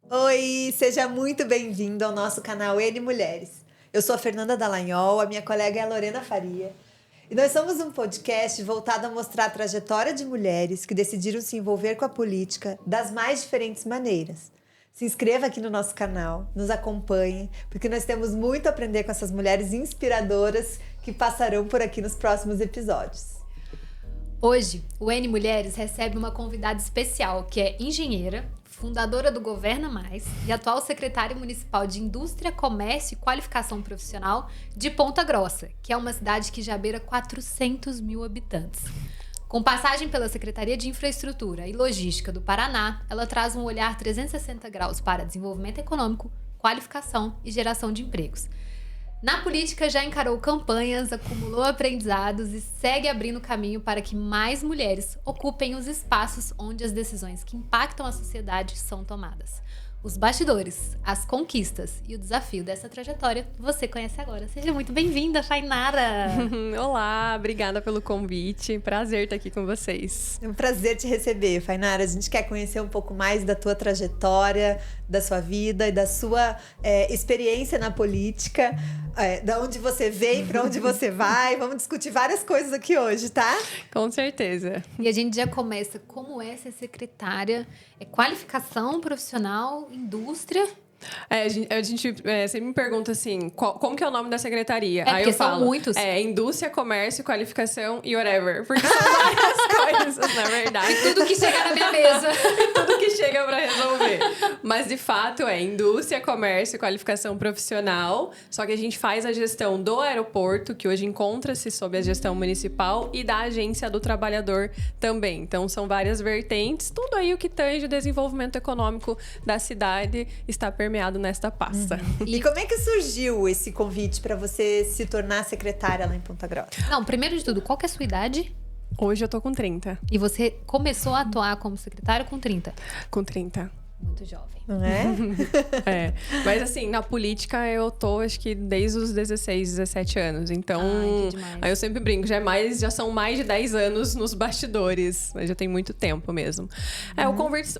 Oi, seja muito bem-vindo ao nosso canal N Mulheres. Eu sou a Fernanda Dallagnol, a minha colega é a Lorena Faria. E nós somos um podcast voltado a mostrar a trajetória de mulheres que decidiram se envolver com a política das mais diferentes maneiras. Se inscreva aqui no nosso canal, nos acompanhe, porque nós temos muito a aprender com essas mulheres inspiradoras que passarão por aqui nos próximos episódios. Hoje, o N Mulheres recebe uma convidada especial, que é engenheira, fundadora do Governa Mais e atual secretária municipal de Indústria, Comércio e Qualificação Profissional de Ponta Grossa, que é uma cidade que já beira 400 mil habitantes. Com passagem pela Secretaria de Infraestrutura e Logística do Paraná, ela traz um olhar 360 graus para desenvolvimento econômico, qualificação e geração de empregos. Na política, já encarou campanhas, acumulou aprendizados e segue abrindo caminho para que mais mulheres ocupem os espaços onde as decisões que impactam a sociedade são tomadas. Os bastidores, as conquistas e o desafio dessa trajetória você conhece agora. Seja muito bem-vinda, Fainara! Olá, obrigada pelo convite. Prazer estar aqui com vocês. É um prazer te receber, Fainara. A gente quer conhecer um pouco mais da tua trajetória, da sua vida e da sua experiência na política, da onde você veio, para onde você vai. Vamos discutir várias coisas aqui hoje, tá? Com certeza. E a gente já começa como é ser secretária, qualificação profissional, indústria. A gente sempre me pergunta assim, como que é o nome da secretaria? Aí eu são falo, muitos. Indústria, Comércio, Qualificação e whatever. Porque são várias coisas, na verdade. Tudo que chegar na minha mesa. Tudo que chega pra resolver. Mas, de fato, Indústria, Comércio e Qualificação Profissional. Só que a gente faz a gestão do aeroporto, que hoje encontra-se sob a gestão municipal, e da Agência do Trabalhador também. Então, são várias vertentes. Tudo aí o que tange o desenvolvimento econômico da cidade está permeado nesta pasta. E como é que surgiu esse convite para você se tornar secretária lá em Ponta Grossa? Não, primeiro de tudo, qual que é a sua idade? Hoje eu tô com 30. E você começou a atuar como secretária com 30? Com 30. Muito jovem. Não é? Mas assim, na política eu tô, acho que desde os 16, 17 anos. Então, Ai, que demais. aí eu sempre brinco, já são mais de 10 anos nos bastidores. Mas já tem muito tempo mesmo.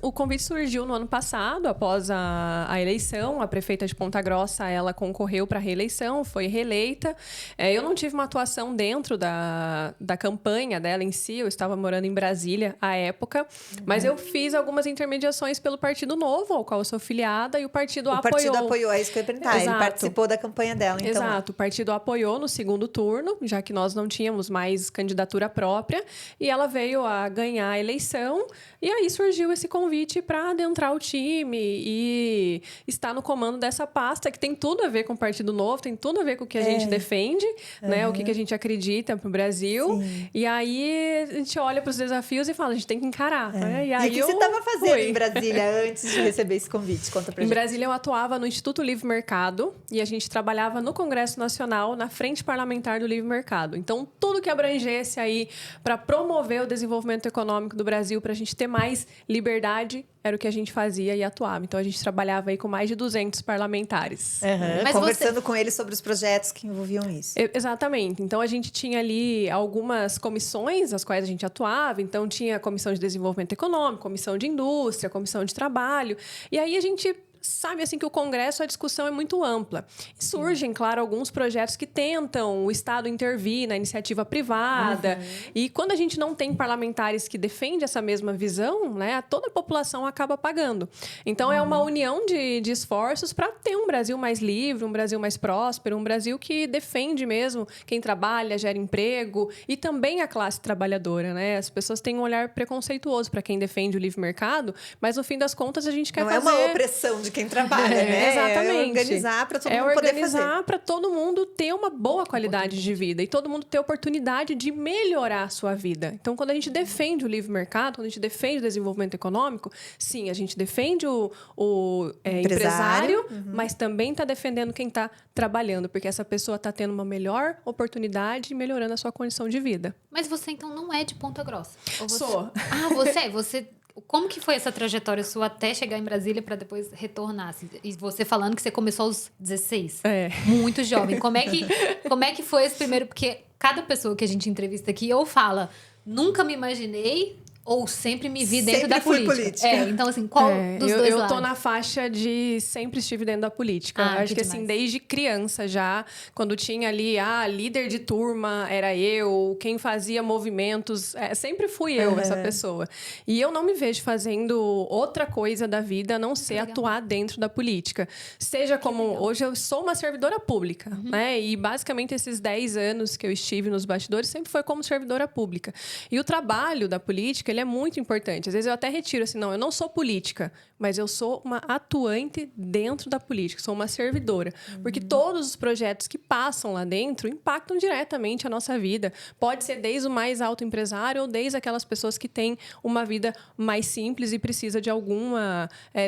O convite surgiu no ano passado, após a eleição. A prefeita de Ponta Grossa, ela concorreu para a reeleição, foi reeleita. Eu não tive uma atuação dentro da campanha dela em si. Eu estava morando em Brasília à época. Mas eu fiz algumas intermediações pelo Partido Novo, ao qual eu sou filiada, e o partido apoiou. O partido apoiou, é isso que eu ia perguntar. Exato. Ele participou da campanha dela, então. Exato, o partido apoiou no segundo turno, já que nós não tínhamos mais candidatura própria, e ela veio a ganhar a eleição, e aí surgiu esse convite para adentrar o time e estar no comando dessa pasta, que tem tudo a ver com o Partido Novo, tem tudo a ver com o que a gente defende, né, o que a gente acredita para o Brasil. Sim. E aí a gente olha para os desafios e fala, a gente tem que encarar. Né? E o que você estava fazendo em Brasília antes de receber esse convite? Conta pra gente. Em Brasília eu atuava no Instituto Livre Mercado e a gente trabalhava no Congresso Nacional, na Frente Parlamentar do Livre Mercado. Então, tudo que abrangesse aí para promover o desenvolvimento econômico do Brasil, para a gente ter mais liberdade, era o que a gente fazia e atuava. Então, a gente trabalhava aí com mais de 200 parlamentares. Mas conversando com eles sobre os projetos que envolviam isso. Exatamente. Então, a gente tinha ali algumas comissões as quais a gente atuava. Então, tinha a Comissão de Desenvolvimento Econômico, Comissão de Indústria, Comissão de Trabalho. E aí, a gente sabe assim que o Congresso, a discussão é muito ampla. E surgem, claro, alguns projetos que tentam o Estado intervir na iniciativa privada. E quando a gente não tem parlamentares que defendem essa mesma visão, né, toda a população acaba pagando. Então, é uma união de esforços para ter um Brasil mais livre, um Brasil mais próspero, um Brasil que defende mesmo quem trabalha, gera emprego e também a classe trabalhadora, né? As pessoas têm um olhar preconceituoso para quem defende o livre mercado, mas no fim das contas a gente quer fazer... Não é uma opressão de quem trabalha, né? Exatamente. É organizar para todo mundo poder fazer. É organizar para todo mundo ter uma boa qualidade de vida e todo mundo ter oportunidade de melhorar a sua vida. Então, quando a gente defende o livre mercado, quando a gente defende o desenvolvimento econômico, sim, a gente defende o empresário, mas também está defendendo quem está trabalhando, porque essa pessoa está tendo uma melhor oportunidade e melhorando a sua condição de vida. Mas você, então, não é de Ponta Grossa? Ou você... Sou. Ah, você... Como que foi essa trajetória sua até chegar em Brasília para depois retornar? E você falando que você começou aos 16. Muito jovem. Como é que foi esse primeiro... Porque cada pessoa que a gente entrevista aqui ou fala, nunca me imaginei, Ou sempre me vi dentro Sempre da fui política? Então, assim, qual dos dois eu lados? tô na faixa de sempre estive dentro da política. Ah, Eu acho que demais. assim, desde criança já, quando tinha ali, líder de turma era eu, quem fazia movimentos, sempre fui eu, essa pessoa. E eu não me vejo fazendo outra coisa da vida, a não ser atuar dentro da política. Seja como, hoje eu sou uma servidora pública, né? E basicamente esses 10 anos que eu estive nos bastidores sempre foi como servidora pública. E o trabalho da política, ele é muito importante. Às vezes eu até retiro assim, não, eu não sou política, mas eu sou uma atuante dentro da política, sou uma servidora. Porque todos os projetos que passam lá dentro impactam diretamente a nossa vida. Pode ser desde o mais alto empresário ou desde aquelas pessoas que têm uma vida mais simples e precisa de algum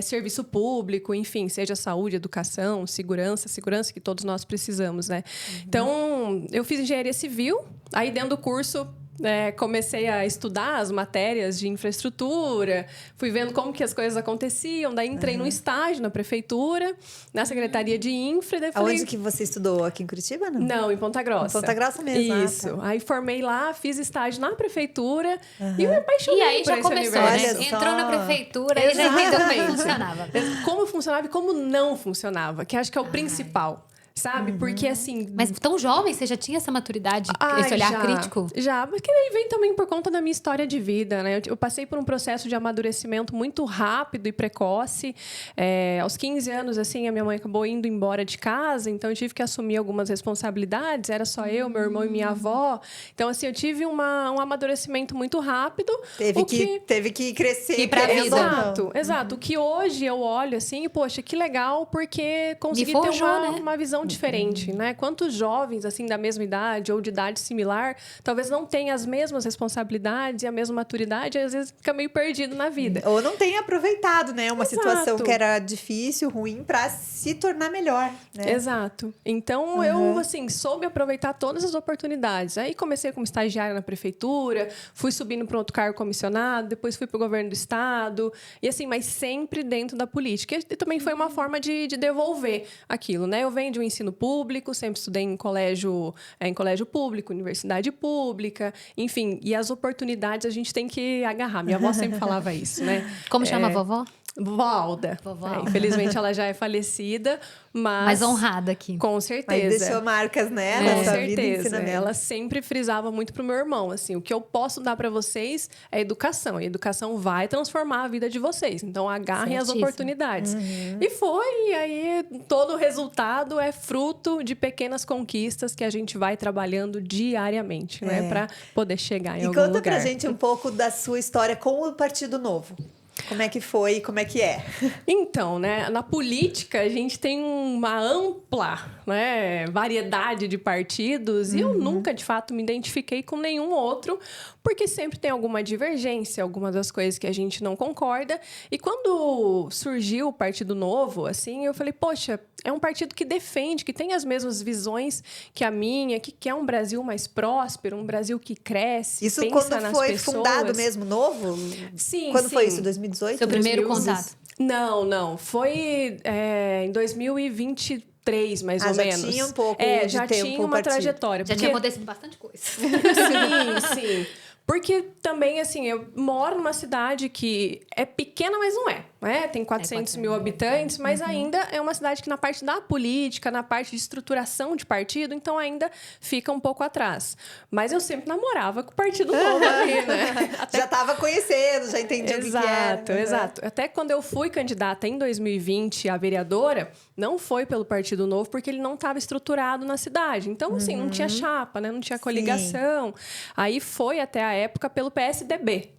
serviço público, enfim, seja saúde, educação, segurança que todos nós precisamos, né? Então, eu fiz engenharia civil, aí dentro do curso comecei a estudar as matérias de infraestrutura, fui vendo como que as coisas aconteciam, daí entrei num estágio na prefeitura, na Secretaria de Infra. Daí falei, Aonde que você estudou? Aqui em Curitiba, não? Não, em Ponta Grossa. Em Ponta Grossa mesmo. Isso. Tá. Aí formei lá, fiz estágio na prefeitura e eu me apaixonei E aí por já esse começou, universo. né? Entrou na prefeitura e já entendeu como é que funcionava. Como funcionava e como não funcionava, que acho que é o principal. Sabe? Porque, assim... Mas tão jovem, você já tinha essa maturidade, esse olhar crítico? Já, porque aí vem também por conta da minha história de vida, né? Eu passei por um processo de amadurecimento muito rápido e precoce. Aos 15 anos, assim, a minha mãe acabou indo embora de casa, então eu tive que assumir algumas responsabilidades. Era só eu, meu irmão e minha avó. Então, assim, eu tive um amadurecimento muito rápido. Teve que crescer. Ir pra vida. Exato. Que hoje eu olho, assim, e, poxa, que legal, porque consegui ter uma visão diferente, né? Quantos jovens, assim, da mesma idade ou de idade similar, talvez não tenham as mesmas responsabilidades e a mesma maturidade, e às vezes fica meio perdido na vida. Ou não tenha aproveitado, né? Uma Exato. situação que era difícil, ruim, para se tornar melhor, né? Exato. Então, eu, assim, soube aproveitar todas as oportunidades. Aí comecei como estagiária na prefeitura, fui subindo para outro cargo comissionado, depois fui para o governo do estado, e assim, mas sempre dentro da política. E também foi uma forma de devolver aquilo, né? Eu venho de um ensino público, sempre estudei em colégio público, universidade pública, enfim. E as oportunidades a gente tem que agarrar. Minha avó sempre falava isso, né? Como chama a vovó? Valda. Infelizmente, ela já é falecida, mas honrada aqui. Com certeza. Mas deixou marcas, né? Na sua vida e ensinamento. Ela sempre frisava muito pro meu irmão, assim, o que eu posso dar para vocês é educação. E a educação vai transformar a vida de vocês. Então, agarrem as oportunidades. E aí todo o resultado é fruto de pequenas conquistas que a gente vai trabalhando diariamente, né? Para poder chegar em algum lugar. E conta pra gente um pouco da sua história com o Partido Novo. Como é que foi e como é que é? Então, né, na política a gente tem uma ampla, né, variedade de partidos e eu nunca, de fato, me identifiquei com nenhum outro, porque sempre tem alguma divergência, algumas das coisas que a gente não concorda. E quando surgiu o Partido Novo, assim, eu falei, poxa, é um partido que defende, que tem as mesmas visões que a minha, que quer um Brasil mais próspero, um Brasil que cresce, isso pensa quando nas foi pessoas. Fundado mesmo, novo? Sim, Quando foi isso? 2018? Seu primeiro contato? Não. Foi em 2023, mais ou menos. Já tinha um pouco de já tempo tinha uma trajetória. Já tinha acontecido bastante coisa. Sim. Porque também, assim, eu moro numa cidade que é pequena, mas não é. Né? Tem 400 mil habitantes, mas ainda é uma cidade que na parte da política, na parte de estruturação de partido, então ainda fica um pouco atrás. Mas eu sempre namorava com o Partido Novo ali, né? Já estava conhecendo, já entendia o que era. Exato. Até quando eu fui candidata em 2020 a vereadora, não foi pelo Partido Novo, porque ele não estava estruturado na cidade. Então, assim, não tinha chapa, né? Não tinha coligação. Aí foi até a época pelo PSDB.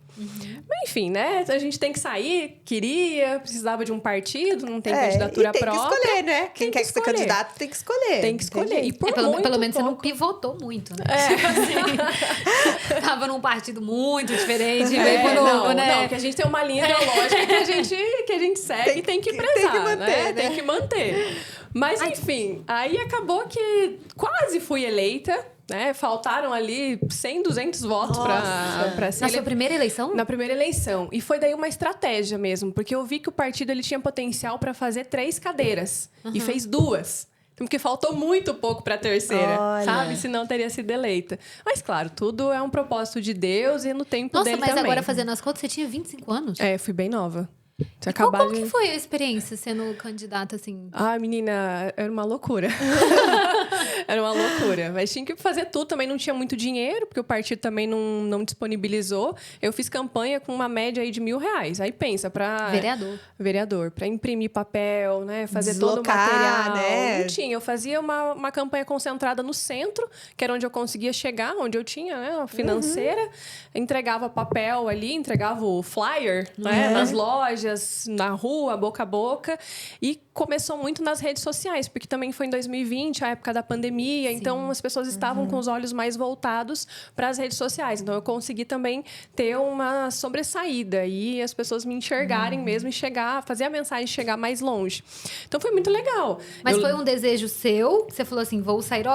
Mas, enfim, né? A gente tem que sair, precisava de um partido, não tem candidatura própria. Tem que escolher, né? Quem quer ser candidato tem que escolher. Tem que escolher. E por pelo menos você não pivotou muito, né? Assim, tava num partido muito diferente, veio pro Novo, né? Não, que a gente tem uma linha ideológica que a gente segue e tem que prezar, tem que manter, né? Tem que manter. Mas, enfim, aí acabou que quase fui eleita. Né? Faltaram ali 100, 200 votos para ser... Na sua primeira eleição? Na primeira eleição. E foi daí uma estratégia mesmo, porque eu vi que o partido ele tinha potencial para fazer 3 cadeiras e fez 2. porque faltou muito pouco para a terceira, Olha. sabe? Senão teria sido eleita. Mas, claro, tudo é um propósito de Deus e no tempo Nossa, dele mas também. agora fazendo as contas, você tinha 25 anos? Fui bem nova. E como que foi a experiência sendo candidata, assim? Ah, menina, era uma loucura. Era uma loucura. Mas tinha que fazer tudo. Também não tinha muito dinheiro, porque o partido também não disponibilizou. Eu fiz campanha com uma média aí de R$1.000. Aí pensa, para vereador, para imprimir papel, né? Fazer todo o material. Né? Não tinha. Eu fazia uma campanha concentrada no centro, que era onde eu conseguia chegar, onde eu tinha, né, a financeira. Entregava papel ali, entregava o flyer, né, nas lojas, na rua, boca a boca, e começou muito nas redes sociais, porque também foi em 2020, a época da pandemia, então as pessoas estavam com os olhos mais voltados para as redes sociais. Então eu consegui também ter uma sobressaída e as pessoas me enxergarem mesmo e fazer a mensagem chegar mais longe. Então foi muito legal. Mas foi um desejo seu? Você falou assim, vou sair? Ou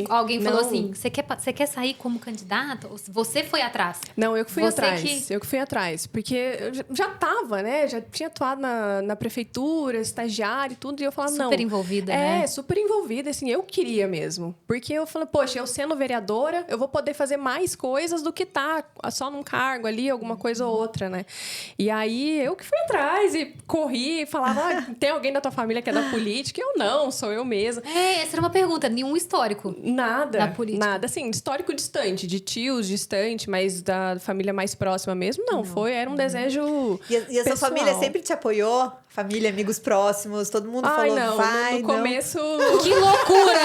alguém falou assim, você quer sair como candidata? Ou você foi atrás? Não, eu que fui atrás. Eu que fui atrás. Porque eu já estava, né? Já tinha atuado na prefeitura, estagiária e tudo. E eu falava, super envolvida, né? Super envolvida. Assim, eu queria mesmo. Porque eu falei, poxa, eu sendo vereadora, eu vou poder fazer mais coisas do que tá só num cargo ali, alguma coisa ou outra, né? E aí, eu que fui atrás e corri e falava, tem alguém da tua família que é da política? Eu não, sou eu mesma. Essa era uma pergunta. Nenhum histórico? Nada. Da política? Nada. Assim, histórico distante, de tios distante, mas da família mais próxima mesmo, não. Era um desejo E a sua família sempre te apoiou? Família, amigos próximos, todo mundo falou, não, vai, no começo... Que loucura!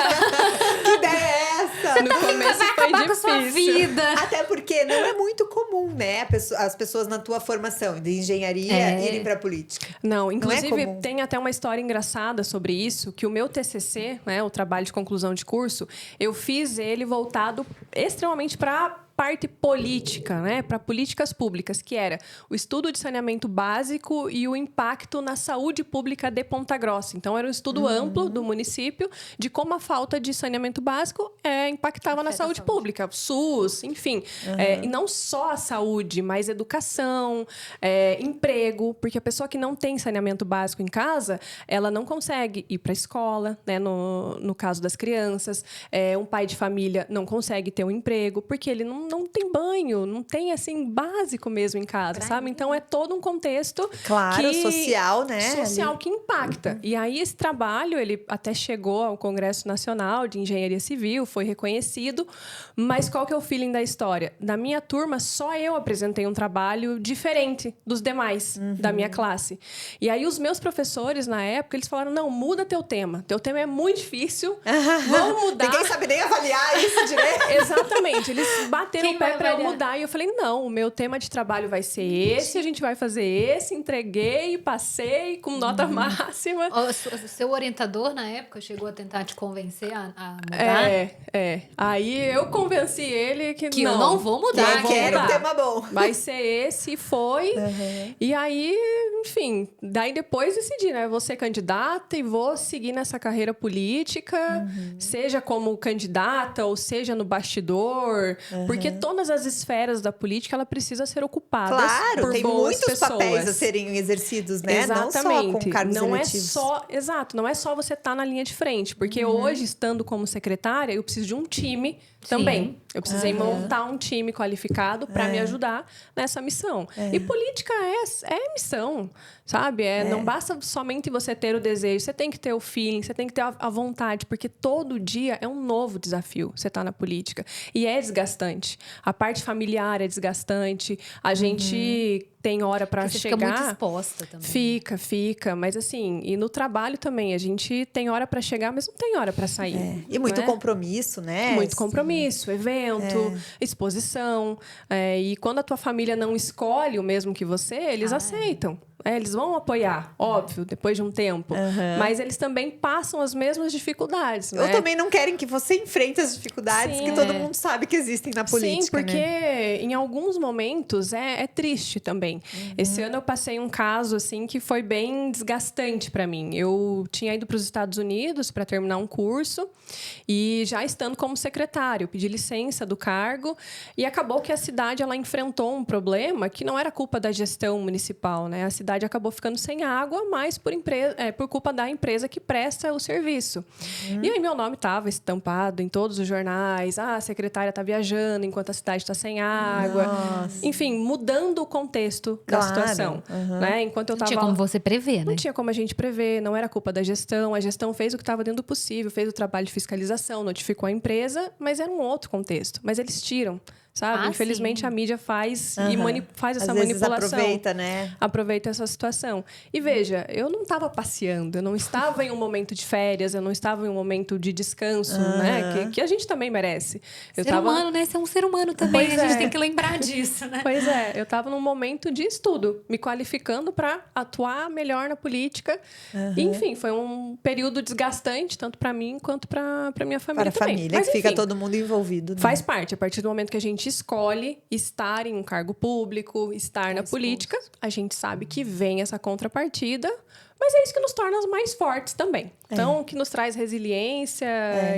Que ideia é essa? No começo foi acabar com a sua difícil. vida. Até porque não é muito comum, né? As pessoas na tua formação de engenharia irem pra política. Não, inclusive comum. tem até uma história engraçada sobre isso, que o meu TCC, né, o trabalho de conclusão de curso, eu fiz ele voltado extremamente para parte política, né, para políticas públicas, que era o estudo de saneamento básico e o impacto na saúde pública de Ponta Grossa. Então, era um estudo amplo do município de como a falta de saneamento básico impactava na saúde pública, SUS, enfim. E não só a saúde, mas educação, emprego, porque a pessoa que não tem saneamento básico em casa, ela não consegue ir para a escola, né, no caso das crianças. Um pai de família não consegue ter um emprego, porque ele não tem banho, não tem, assim, básico mesmo em casa, sabe? Então, é todo um contexto... Claro, social, né? Social que impacta. E aí, esse trabalho, ele até chegou ao Congresso Nacional de Engenharia Civil, foi reconhecido, mas qual que é o feeling da história? Da minha turma, só eu apresentei um trabalho diferente dos demais da minha classe. E aí, os meus professores, na época, eles falaram, não, muda teu tema é muito difícil, vamos mudar. Ninguém sabe nem avaliar isso direito. Exatamente, eles bateram o pé para eu mudar. E eu falei, não, o meu tema de trabalho vai ser esse, a gente vai fazer esse. Entreguei, passei com nota máxima. O seu orientador, na época, chegou a tentar te convencer a mudar? Aí eu convenci ele que eu não vou mudar. Que era um tema bom. Vai ser esse, e foi. E aí, enfim, daí depois decidi, né? Vou ser candidata e vou seguir nessa carreira política, seja como candidata ou seja no bastidor, porque todas as esferas da política, ela precisa ser ocupada por tem boas muitos pessoas. papéis a serem exercidos, né? Exatamente. Não só com cargos eletivos. Não é só você estar na linha de frente, porque hoje, estando como secretária, eu preciso de um time também. Eu precisei montar um time qualificado para me ajudar nessa missão. E política é missão, sabe? Não basta somente você ter o desejo, você tem que ter o feeling, você tem que ter a vontade, porque todo dia é um novo desafio você tá na política. E é desgastante. A parte familiar é desgastante, a gente tem hora para chegar. Fica muito exposta também. Fica. Mas assim, e no trabalho também, a gente tem hora para chegar, mas não tem hora para sair. E muito compromisso, né? Muito compromisso, evento, exposição. E quando a tua família não escolhe o mesmo que você, eles aceitam. Eles vão apoiar, óbvio, depois de um tempo. Mas eles também passam as mesmas dificuldades, né? Ou também não querem que você enfrente as dificuldades que todo mundo sabe que existem na política, Sim, porque em alguns momentos é triste também. também. Esse ano eu passei um caso, assim, que foi bem desgastante para mim. Eu tinha ido para os Estados Unidos para terminar um curso e já estando como secretário, pedi licença do cargo e acabou que a cidade ela enfrentou um problema que não era culpa da gestão municipal, né? A cidade acabou ficando sem água, mas por culpa da empresa que presta o serviço. E aí meu nome estava estampado em todos os jornais. A secretária está viajando enquanto a cidade está sem água. Nossa. Enfim, mudando o contexto da situação. Né? Enquanto eu Não tinha como você prever, né? Não tinha como a gente prever, não era culpa da gestão. A gestão fez o que estava dentro do possível, fez o trabalho de fiscalização, notificou a empresa, mas era um outro contexto. Mas eles tiram, sabe? Infelizmente, sim. a mídia faz faz essa Às vezes manipulação. aproveita, né? Aproveita essa situação. E veja, eu não estava passeando, eu não estava em um momento de férias, eu não estava em um momento de descanso, né? Que a gente também merece. Humano, né? Você é um ser humano também, Pois a gente é. tem que lembrar disso, né? Pois é, eu estava num momento de estudo, me qualificando para atuar melhor na política. E, enfim, foi um período desgastante, tanto para mim quanto para minha família Para a também. família, Mas, que fica enfim, todo mundo envolvido. Né? faz parte. A partir do momento que a gente escolhe estar em um cargo público, estar na política, a gente sabe que vem essa contrapartida, mas é isso que nos torna as mais fortes também. Então, que nos traz resiliência,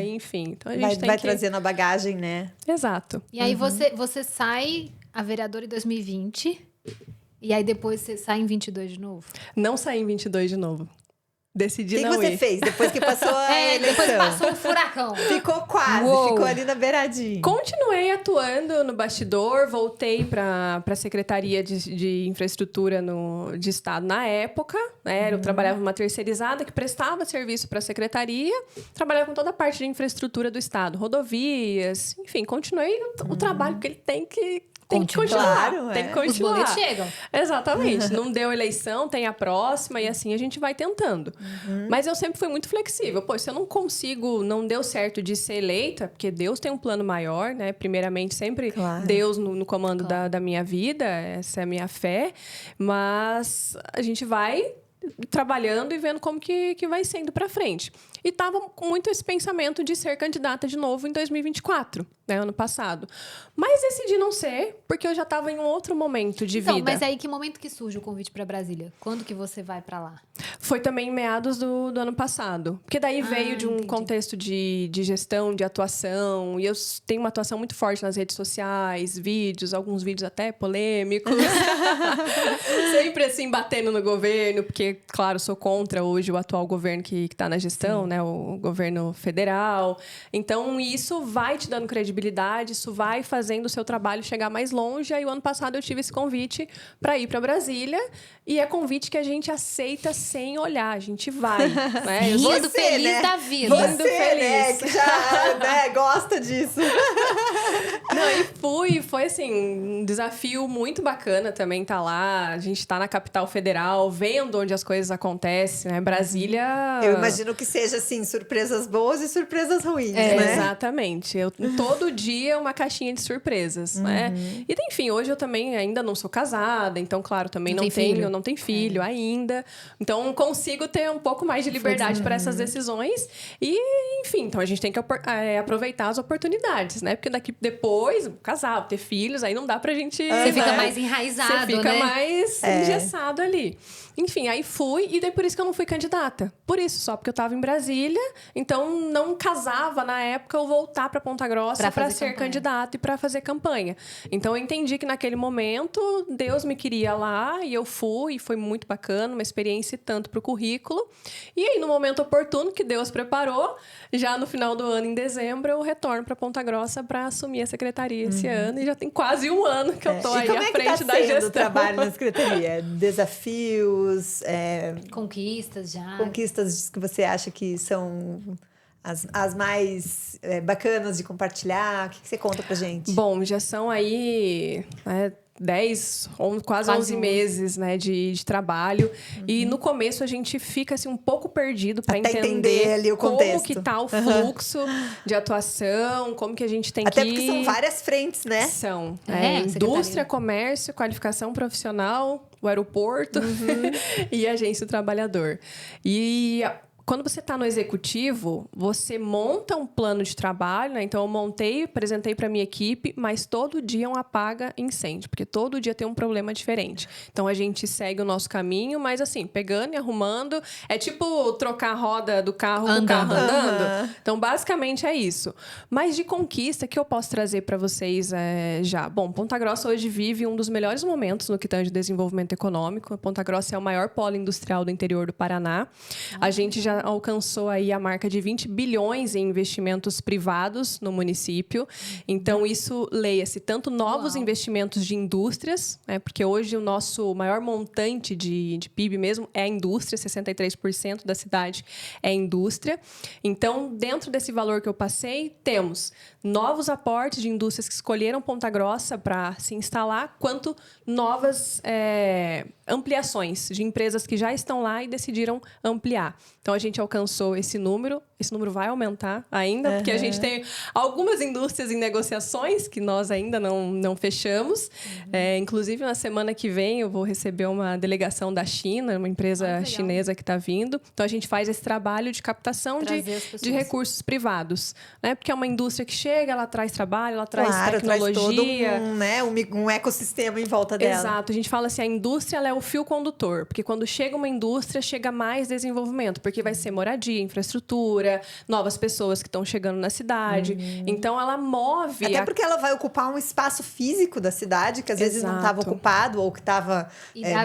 enfim. Então, a gente vai trazendo a bagagem, né? Exato. E aí você sai a vereadora em 2020 e aí depois você sai em 22 de novo? Não saí em 22 de novo. Decidi O que não você ir. fez depois que passou a eleição? Depois passou o furacão. Ficou quase, Uou. ficou ali na beiradinha. Continuei atuando no bastidor, voltei para a Secretaria de Infraestrutura de Estado na época. Né? Eu trabalhava numa terceirizada que prestava serviço para a Secretaria, trabalhava com toda a parte de infraestrutura do Estado, rodovias, enfim, continuei o trabalho que ele tem que continuar. Claro, tem que é. continuar. Os boletos chegam. Exatamente. Não deu eleição, tem a próxima e assim a gente vai tentando. Mas eu sempre fui muito flexível. Pô, se eu não deu certo de ser eleita, porque Deus tem um plano maior, né? Primeiramente, sempre Deus no comando da minha vida, essa é a minha fé. Mas a gente vai trabalhando e vendo como que vai sendo para frente. E estava com muito esse pensamento de ser candidata de novo em 2024, né, ano passado. Mas decidi não ser, porque eu já estava em um outro momento de vida. Mas aí que momento que surge o convite para Brasília? Quando que você vai para lá? Foi também em meados do ano passado. Porque daí veio de um contexto de gestão, de atuação. E eu tenho uma atuação muito forte nas redes sociais, alguns vídeos até polêmicos. Sempre assim, batendo no governo, porque, claro, sou contra hoje o atual governo que está na gestão, né? O governo federal. Então, isso vai te dando credibilidade, isso vai fazendo o seu trabalho chegar mais longe. Aí, o ano passado, eu tive esse convite para ir para Brasília. E é convite que a gente aceita sem olhar. A gente vai, né? Indo feliz da vida. Você, Indo né, feliz. que já gosta disso. Não, e foi assim, um desafio muito bacana também estar lá. A gente está na capital federal, vendo onde as coisas acontecem, né? Brasília... Eu imagino que seja, assim, surpresas boas e surpresas ruins, né? Exatamente. Todo dia uma caixinha de surpresas, né? E, enfim, hoje eu também ainda não sou casada, então, claro, também não tenho filho ainda. Então, consigo ter um pouco mais de liberdade para essas decisões. E, enfim, então a gente tem que aproveitar as oportunidades, né? Porque depois, casar, ter filhos, aí não dá pra gente... Você fica mais enraizado, né? Você fica mais engessado ali. Enfim, aí fui e daí por isso que eu não fui candidata. Por isso, só porque eu tava em Brasília, então não casava na época eu voltar para Ponta Grossa para ser candidata e para fazer campanha. Então eu entendi que naquele momento Deus me queria lá e eu fui e foi muito bacana, uma experiência tanto pro currículo. E aí no momento oportuno que Deus preparou, já no final do ano, em dezembro, eu retorno para Ponta Grossa para assumir a secretaria esse ano e já tem quase um ano que eu tô aí à frente da gestão. O trabalho na secretaria? Desafios, conquistas já. Conquistas que você acha que são as mais bacanas de compartilhar? O que você conta pra gente? Bom, já são aí 10, quase 11 meses, né, de trabalho. E no começo a gente fica assim, um pouco perdido para entender ali o como contexto. que tá o fluxo de atuação, como que a gente tem Até porque são várias frentes, né? São. Secretaria. Indústria, comércio, qualificação profissional, o aeroporto e agência do trabalhador. E Quando você está no executivo, você monta um plano de trabalho, né? Então, eu montei, apresentei para minha equipe, mas todo dia é um apaga-incêndio, porque todo dia tem um problema diferente. Então, a gente segue o nosso caminho, mas assim, pegando e arrumando. É tipo trocar a roda do carro com o carro andando. Então, basicamente é isso. Mas de conquista, que eu posso trazer para vocês já? Bom, Ponta Grossa hoje vive um dos melhores momentos no que tange desenvolvimento econômico. Ponta Grossa é o maior polo industrial do interior do Paraná. A gente já alcançou aí a marca de 20 bilhões em investimentos privados no município. Então, isso leia-se tanto novos investimentos de indústrias, né? Porque hoje o nosso maior montante de PIB mesmo é a indústria, 63% da cidade é indústria. Então, dentro desse valor que eu passei, temos novos aportes de indústrias que escolheram Ponta Grossa para se instalar, quanto novas ampliações de empresas que já estão lá e decidiram ampliar. Então, a gente alcançou esse número vai aumentar ainda, porque a gente tem algumas indústrias em negociações que nós ainda não fechamos. Inclusive, na semana que vem, eu vou receber uma delegação da China, uma empresa chinesa que está vindo. Então, a gente faz esse trabalho de captação de recursos privados, né? Porque é uma indústria que chega, ela traz trabalho, ela traz tecnologia. Traz todo um ecossistema em volta dela. Exato. A gente fala assim, a indústria ela é o fio condutor, porque quando chega uma indústria, chega mais desenvolvimento, porque vai ser moradia, infraestrutura, novas pessoas que estão chegando na cidade. Então, ela move... Até porque ela vai ocupar um espaço físico da cidade, que às vezes não estava ocupado ou que estava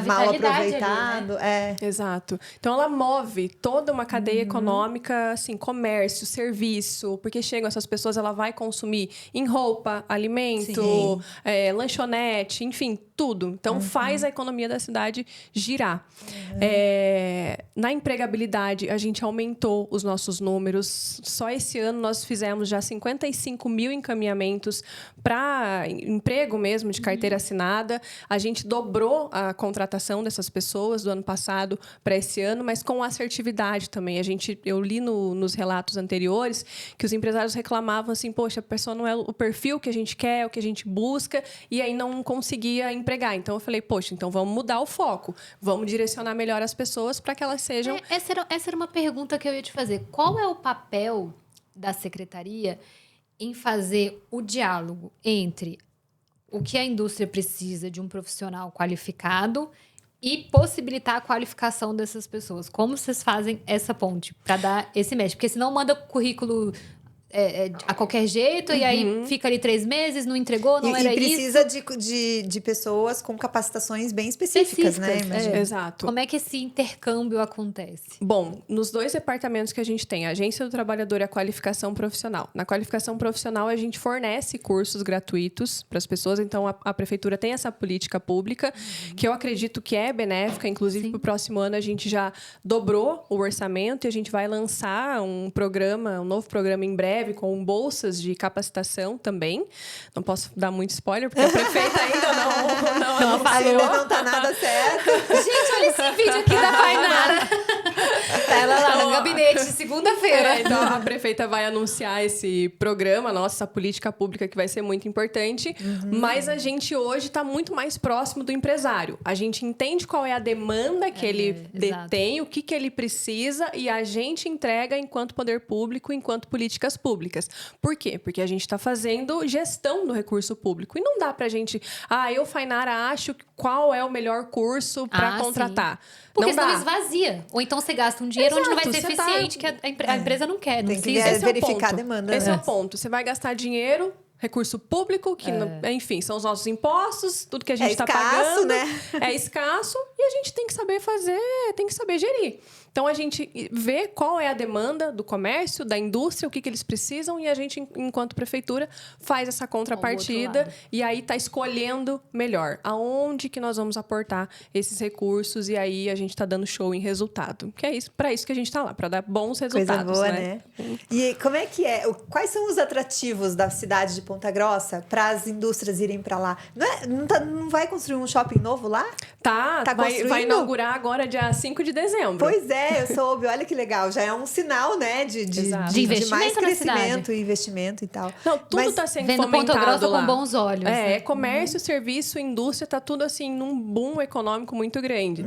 mal aproveitado. Ali, né? Exato. Então, ela move toda uma cadeia econômica, assim, comércio, serviço, porque chegam essas pessoas, ela vai consumir em roupa, alimento, lanchonete, enfim, tudo. Então, faz a economia da cidade girar. Na empregabilidade, a gente aumentou os nossos números. Só esse ano nós fizemos já 55 mil encaminhamentos para emprego mesmo, de carteira assinada. A gente dobrou a contratação dessas pessoas do ano passado para esse ano, mas com assertividade também. Eu li nos relatos anteriores que os empresários reclamavam assim, poxa, a pessoa não é o perfil que a gente quer, o que a gente busca, e aí não conseguia empregar. Então, eu falei, poxa, então vamos mudar o foco. Vamos direcionar melhor as pessoas para que elas sejam... Essa era uma pergunta que eu ia te fazer. Qual é o papel da secretaria em fazer o diálogo entre o que a indústria precisa de um profissional qualificado e possibilitar a qualificação dessas pessoas? Como vocês fazem essa ponte para dar esse match? Porque senão manda currículo a qualquer jeito e aí fica ali 3 meses, não entregou, não era isso. E precisa de pessoas com capacitações bem específicas, né? Exato. Como é que esse intercâmbio acontece? Bom, nos 2 departamentos que a gente tem, a Agência do Trabalhador e a Qualificação Profissional. Na Qualificação Profissional, a gente fornece cursos gratuitos para as pessoas. Então, a Prefeitura tem essa política pública, que eu acredito que é benéfica. Inclusive, para o próximo ano, a gente já dobrou o orçamento e a gente vai lançar um novo programa em breve, com bolsas de capacitação também. Não posso dar muito spoiler, porque a prefeita ainda não ainda não tá nada certo. Gente, olha esse vídeo aqui da Painara. Ela lá no gabinete de segunda-feira. Então, a prefeita vai anunciar esse programa, essa política pública que vai ser muito importante. Mas a gente hoje está muito mais próximo do empresário. A gente entende qual é a demanda que ele detém, o que ele precisa, e a gente entrega enquanto poder público, enquanto políticas públicas. Por quê? Porque a gente está fazendo gestão do recurso público. E não dá pra gente... eu, Fainara, acho qual é o melhor curso para contratar. Sim. Porque senão esvazia. Ou então você gasta um dinheiro onde não vai ser eficiente, que a empresa não quer. Não precisa. Tem que verificar a demanda. Esse é o ponto. Você vai gastar dinheiro... Recurso público, que, enfim, são os nossos impostos, tudo que a gente está pagando. Né? É escasso e a gente tem que saber fazer, tem que saber gerir. Então, a gente vê qual é a demanda do comércio, da indústria, o que eles precisam, e a gente, enquanto prefeitura, faz essa contrapartida e aí está escolhendo melhor aonde que nós vamos aportar esses recursos, e aí a gente está dando show em resultado. Que é isso, para isso que a gente está lá, para dar bons resultados. Coisa boa, né? E como é que é? Quais são os atrativos da cidade de Ponta Grossa para as indústrias irem para lá? Não vai construir um shopping novo lá? Tá vai inaugurar agora dia 5 de dezembro. Pois é, eu soube. Olha que legal. Já é um sinal, né? De mais crescimento e investimento e tal. Não, tudo está sendo fomentado Ponta Grossa lá. com bons olhos. É, comércio, serviço, indústria, tá tudo assim num boom econômico muito grande.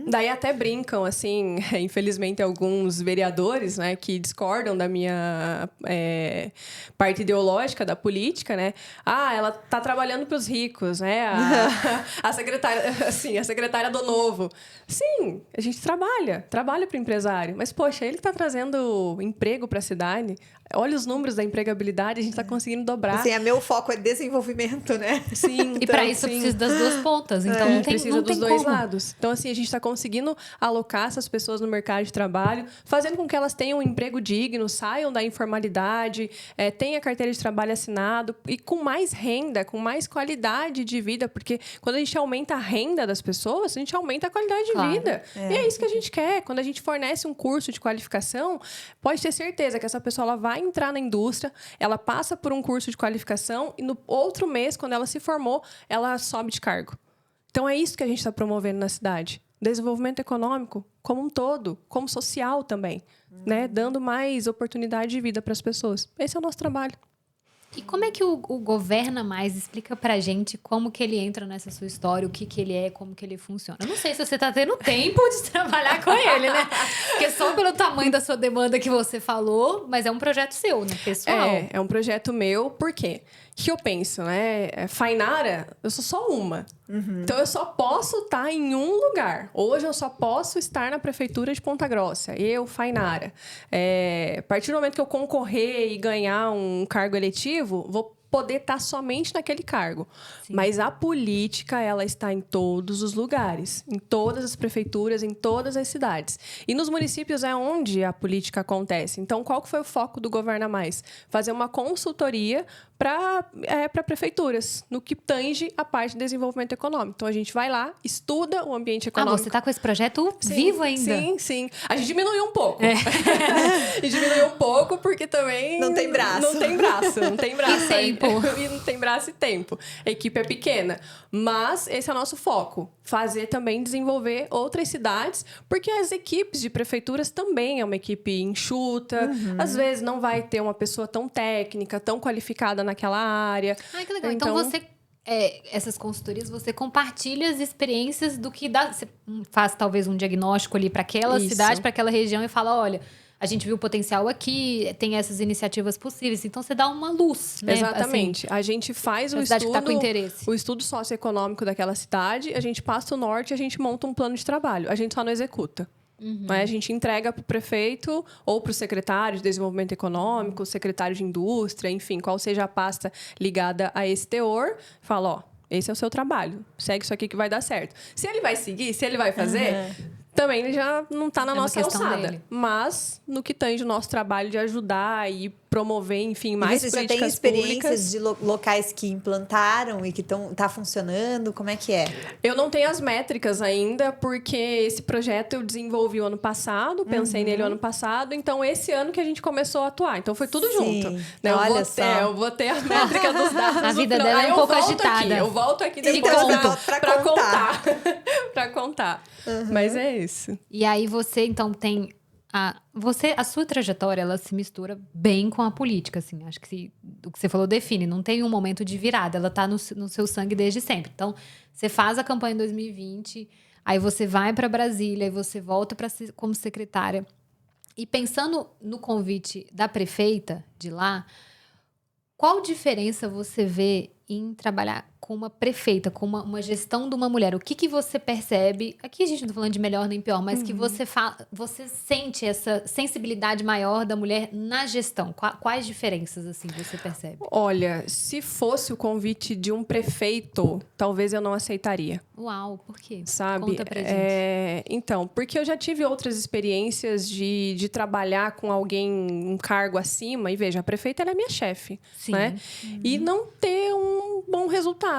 Daí até brincam, assim, infelizmente alguns vereadores, né, que discordam da minha parte ideológica da política, né? Ah, ela tá trabalhando para os ricos, né? A secretária do Novo. Sim, a gente trabalha para o empresário. Mas, poxa, ele tá trazendo emprego para a cidade. Olha os números da empregabilidade, a gente está conseguindo dobrar. Assim, meu foco é desenvolvimento, né? Sim. E para isso precisa das duas pontas. Então não tem precisa dos dois como. lados. Então, assim, a gente está conseguindo alocar essas pessoas no mercado de trabalho, fazendo com que elas tenham um emprego digno, saiam da informalidade, tenham a carteira de trabalho assinado e com mais renda, com mais qualidade de vida, porque quando a gente aumenta a renda das pessoas, a gente aumenta a qualidade de vida. E é isso que a gente quer. Quando a gente fornece um curso de qualificação, pode ter certeza que essa pessoa ela vai entrar na indústria, ela passa por um curso de qualificação e no outro mês, quando ela se formou, ela sobe de cargo. Então, é isso que a gente está promovendo na cidade. Desenvolvimento econômico como um todo, como social também, né? Dando mais oportunidade de vida para as pessoas. Esse é o nosso trabalho. E como é que o Governa Mais explica pra gente como que ele entra nessa sua história, o que ele é, como que ele funciona? Eu não sei se você tá tendo tempo de trabalhar com ele, né? Porque só pelo tamanho da sua demanda que você falou, mas é um projeto seu, né, pessoal? É um projeto meu, por quê? O que eu penso, né? Fainara, eu sou só uma. Então, eu só posso estar em um lugar. Hoje, eu só posso estar na Prefeitura de Ponta Grossa. Eu, Fainara. A partir do momento que eu concorrer e ganhar um cargo eletivo, vou poder estar somente naquele cargo. Sim. Mas a política, ela está em todos os lugares. Em todas as prefeituras, em todas as cidades. E nos municípios é onde a política acontece. Então, qual que foi o foco do Governa Mais? Fazer uma consultoria para prefeituras, no que tange a parte de desenvolvimento econômico. Então, a gente vai lá, estuda o ambiente econômico. Você está com esse projeto vivo ainda? Sim. A gente diminuiu um pouco. E diminuiu um pouco porque também... Não tem braço. Não tem braço. E tempo. E não tem braço e tempo. A equipe é pequena. Mas esse é o nosso foco. Fazer também, desenvolver outras cidades, porque as equipes de prefeituras também é uma equipe enxuta. Às vezes não vai ter uma pessoa tão técnica, tão qualificada naquela área. Ai, que legal. Então você... essas consultorias, você compartilha as experiências do que dá. Você faz talvez um diagnóstico ali para aquela cidade, para aquela região e fala, olha... A gente viu o potencial aqui, tem essas iniciativas possíveis. Então, você dá uma luz, né? Exatamente. Assim, a gente faz o estudo, tá com interesse. O estudo socioeconômico daquela cidade, a gente passa o norte e a gente monta um plano de trabalho. A gente só não executa. A gente entrega para o prefeito ou para o secretário de desenvolvimento econômico, secretário de indústria, enfim, qual seja a pasta ligada a esse teor. Fala, ó, esse é o seu trabalho. Segue isso aqui que vai dar certo. Se ele vai seguir, se ele vai fazer... Também ele já não está na nossa alçada. Dele. Mas, no que tange o nosso trabalho de ajudar e promover, enfim, mais políticas públicas... Você já tem experiências de locais que implantaram e que tá funcionando? Como é que é? Eu não tenho as métricas ainda, porque esse projeto eu desenvolvi o ano passado, pensei nele o ano passado, então esse ano que a gente começou a atuar. Então, foi tudo junto. Né? Eu vou ter a métrica dos dados. A vida dela é um pouco agitada. Eu volto aqui depois para contar. Para contar. Mas é isso. E aí você, então, tem... A sua trajetória, ela se mistura bem com a política, assim. Acho que o que você falou define. Não tem um momento de virada. Ela tá no seu sangue desde sempre. Então, você faz a campanha em 2020, aí você vai para Brasília, aí você volta como secretária. E pensando no convite da prefeita de lá, qual diferença você vê em trabalhar com uma prefeita, com uma gestão de uma mulher? O que você percebe? Aqui a gente não está falando de melhor nem pior, mas que você sente essa sensibilidade maior da mulher na gestão. Quais diferenças, assim, você percebe? Olha, se fosse o convite de um prefeito, talvez eu não aceitaria. Uau, por quê? Sabe? Conta pra gente. Então, porque eu já tive outras experiências de trabalhar com alguém, um cargo acima, e veja, a prefeita ela é minha chefe, né? E não ter um bom resultado.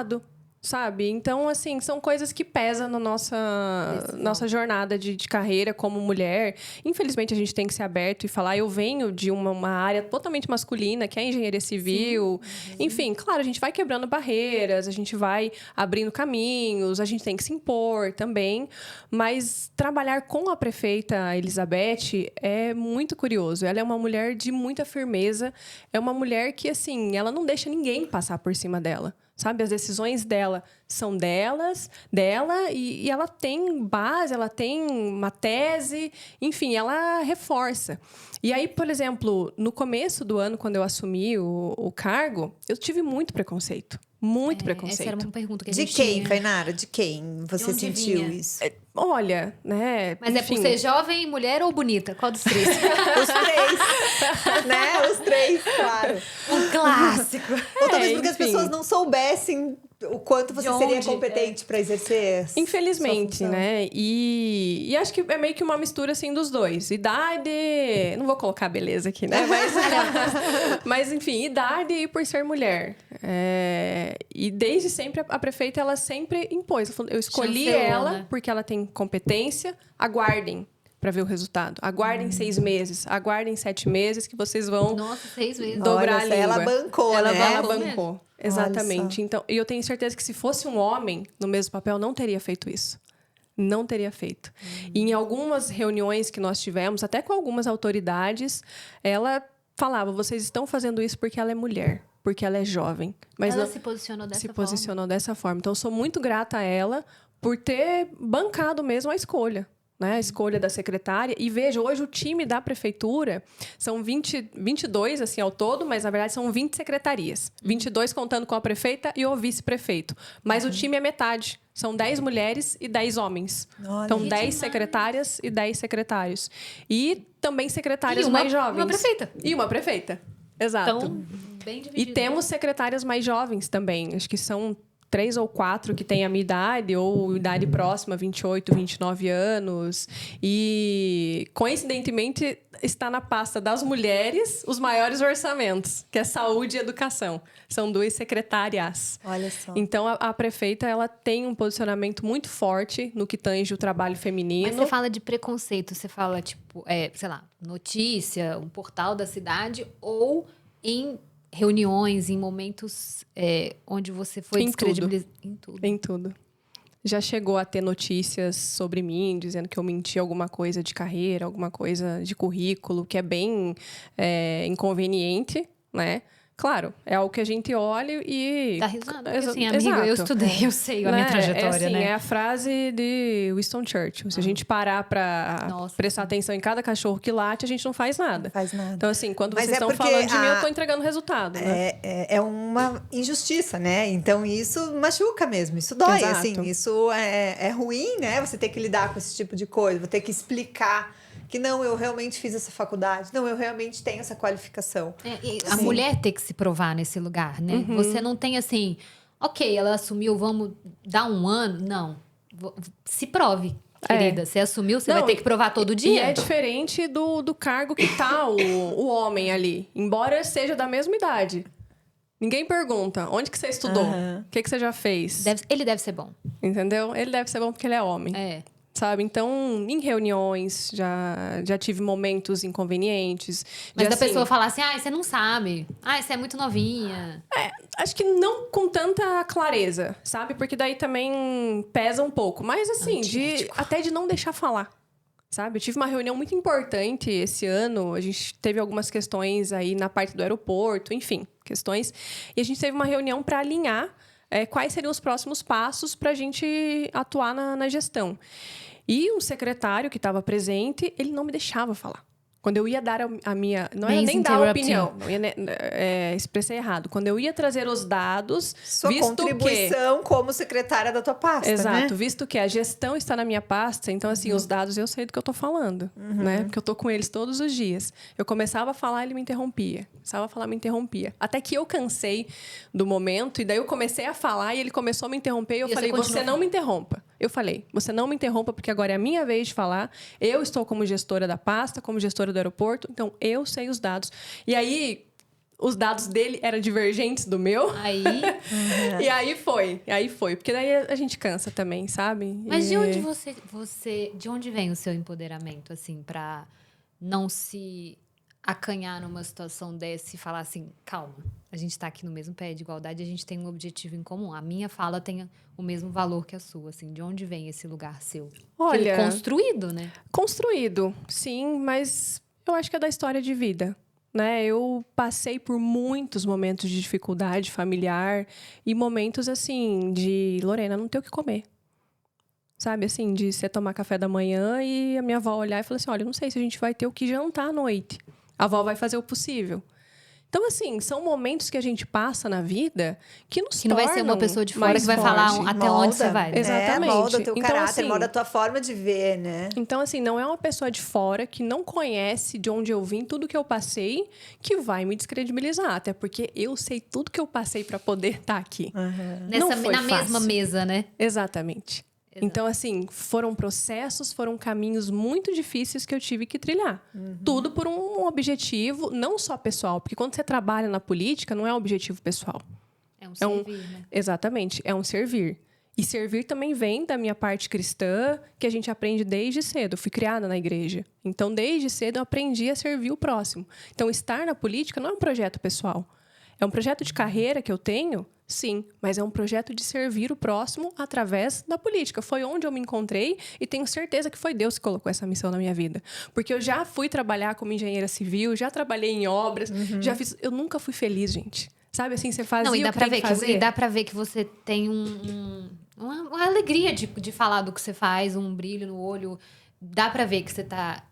sabe? Então, assim, são coisas que pesam na nossa jornada de carreira como mulher. Infelizmente, a gente tem que ser aberto e falar. Eu venho de uma área totalmente masculina, que é a engenharia civil. Enfim, claro, a gente vai quebrando barreiras, a gente vai abrindo caminhos, a gente tem que se impor também. Mas trabalhar com a prefeita Elizabeth é muito curioso. Ela é uma mulher de muita firmeza. É uma mulher que, assim, ela não deixa ninguém passar por cima dela. Sabe, as decisões dela são dela, e ela tem base, ela tem uma tese, enfim, ela reforça. E aí, por exemplo, no começo do ano, quando eu assumi o cargo, eu tive muito preconceito. Muito preconceito. Essa era uma pergunta que a gente De quem, tinha. Tainara? De quem você onde sentiu vinha? isso? Olha, né? Mas enfim, é por ser jovem, mulher ou bonita? Qual dos três? Os três, né? Os três, claro. Um clássico. Ou talvez porque as enfim. pessoas não soubessem o quanto você De seria onde, competente para exercer Infelizmente, sua função. né? E acho que é meio que uma mistura, assim, dos dois. Idade... Não vou colocar beleza aqui, né? Mas enfim, idade e por ser mulher. E desde sempre, a prefeita, ela sempre impôs. Ela falou, eu escolhi Chancelou, ela né? porque ela tem competência. Aguardem para ver o resultado. Aguardem 6 meses. Aguardem 7 meses que vocês vão... Nossa, 6 vezes. dobrar Olha a só, ela língua. bancou, Ela né? bancou. Exatamente. Então, e eu tenho certeza que se fosse um homem no mesmo papel, não teria feito isso. Não teria feito. E em algumas reuniões que nós tivemos, até com algumas autoridades, ela falava, vocês estão fazendo isso porque ela é mulher, porque ela é jovem. Mas Ela não se posicionou dessa se forma. posicionou dessa forma. Então, eu sou muito grata a ela por ter bancado mesmo a escolha. Né, a escolha da secretária. E veja, hoje o time da prefeitura são 22, assim, ao todo, mas, na verdade, são 20 secretarias. 22 contando com a prefeita e o vice-prefeito. Mas o time é metade. São 10 mulheres e 10 homens. Olha. Então, Que 10 demais. secretárias e 10 secretários. E também secretárias E uma- mais jovens. uma prefeita. E uma prefeita. Exato. Então, bem E dividido. temos secretárias mais jovens também. Acho que são 3 ou 4 que têm a minha idade, ou idade próxima, 28, 29 anos. E, coincidentemente, está na pasta das mulheres os maiores orçamentos, que é saúde e educação. São 2 secretárias. Olha só. Então, a prefeita, ela tem um posicionamento muito forte no que tange o trabalho feminino. Mas você fala de preconceito, você fala, tipo, sei lá, notícia, um portal da cidade, ou em reuniões, em momentos onde você foi Em descredibilizado. Em tudo. Em tudo. Já chegou a ter notícias sobre mim, dizendo que eu menti alguma coisa de carreira, alguma coisa de currículo, que é bem inconveniente, né? Claro, é algo que a gente olha e... Dá risada. Porque, assim, Exato. amiga, eu estudei, eu sei a minha trajetória, assim, né? É a frase de Winston Churchill. Se a gente parar para Nossa, prestar atenção em cada cachorro que late, a gente não faz nada. Não faz nada. Então, assim, quando Mas vocês estão porque falando de mim, eu estou entregando resultado, né? É uma injustiça, né? Então isso machuca mesmo, isso dói, Exato. assim, isso é ruim, né? Você ter que lidar com esse tipo de coisa, vou ter que explicar que não, eu realmente fiz essa faculdade, não, eu realmente tenho essa qualificação. E a Sim. mulher tem que se provar nesse lugar, né? Uhum. Você não tem assim, ok, ela assumiu, vamos dar um ano. Não. Se prove, querida. Você assumiu, você Não, vai ter que provar todo E dia. é diferente do cargo que tá o homem ali. Embora seja da mesma idade. Ninguém pergunta, onde que você estudou? Aham. O que você já fez? Ele deve ser bom. Entendeu? Ele deve ser bom porque ele é homem. É. Sabe? Então, em reuniões, já tive momentos inconvenientes. Mas de, da assim, pessoa falar assim, você não sabe. Você é muito novinha. Acho que não com tanta clareza, sabe? Porque daí também pesa um pouco. Mas, assim, até de não deixar falar. Sabe? Eu tive uma reunião muito importante esse ano. A gente teve algumas questões aí na parte do aeroporto, enfim, questões. E a gente teve uma reunião para alinhar quais seriam os próximos passos para a gente atuar na gestão. E um secretário que estava presente, ele não me deixava falar. Quando eu ia dar a minha... Não era nem dar a opinião. Não ia, expressei errado. Quando eu ia trazer os dados... Sua visto contribuição como secretária da tua pasta, Exato. né? Visto que a gestão está na minha pasta, então, assim, os dados eu sei do que eu estou falando, né? Porque eu estou com eles todos os dias. Eu começava a falar, ele me interrompia. Começava a falar, me interrompia. Até que eu cansei do momento, e daí eu comecei a falar, e ele começou a me interromper, e eu falei, você não me interrompa. Eu falei, você não me interrompa, porque agora é a minha vez de falar. Eu estou como gestora da pasta, como gestora do aeroporto, então eu sei os dados. E aí, os dados dele eram divergentes do meu. Aí. E aí foi. Porque daí a gente cansa também, sabe? Mas de onde de onde vem o seu empoderamento, assim, pra não se acanhar numa situação dessa e falar assim, calma, a gente tá aqui no mesmo pé de igualdade, a gente tem um objetivo em comum. A minha fala tem o mesmo valor que a sua, assim, de onde vem esse lugar seu? Olha, construído, né? Construído, sim, mas eu acho que é da história de vida. Né? Eu passei por muitos momentos de dificuldade familiar e momentos, assim, de Lorena, não ter o que comer. Sabe, assim, de você tomar café da manhã e a minha avó olhar e falar assim, olha, eu não sei se a gente vai ter o que jantar à noite. A avó vai fazer o possível. Então, assim, são momentos que a gente passa na vida que nos não vai ser uma pessoa de fora que vai falar até onde você vai. Né? Exatamente. Molda o teu então, caráter, assim, molda a tua forma de ver, né? Então, assim, não é uma pessoa de fora que não conhece de onde eu vim, tudo que eu passei, que vai me descredibilizar. Até porque eu sei tudo que eu passei para poder estar aqui. Na mesma mesa, né? Exatamente. Então, assim, foram processos, foram caminhos muito difíceis que eu tive que trilhar. Tudo por um objetivo, não só pessoal. Porque quando você trabalha na política, não é um objetivo pessoal. É um servir, né? Exatamente, é um servir. E servir também vem da minha parte cristã, que a gente aprende desde cedo. Eu fui criada na igreja. Então, desde cedo, eu aprendi a servir o próximo. Então, estar na política não é um projeto pessoal. É um projeto de carreira que eu tenho, sim, mas é um projeto de servir o próximo através da política. Foi onde eu me encontrei e tenho certeza que foi Deus que colocou essa missão na minha vida. Porque eu já fui trabalhar como engenheira civil, já trabalhei em obras, já fiz... Eu nunca fui feliz, gente. Sabe assim, você fazia e dá o que pra tem que fazer. E dá pra ver que você tem uma alegria de falar do que você faz, um brilho no olho. Dá pra ver que você tá...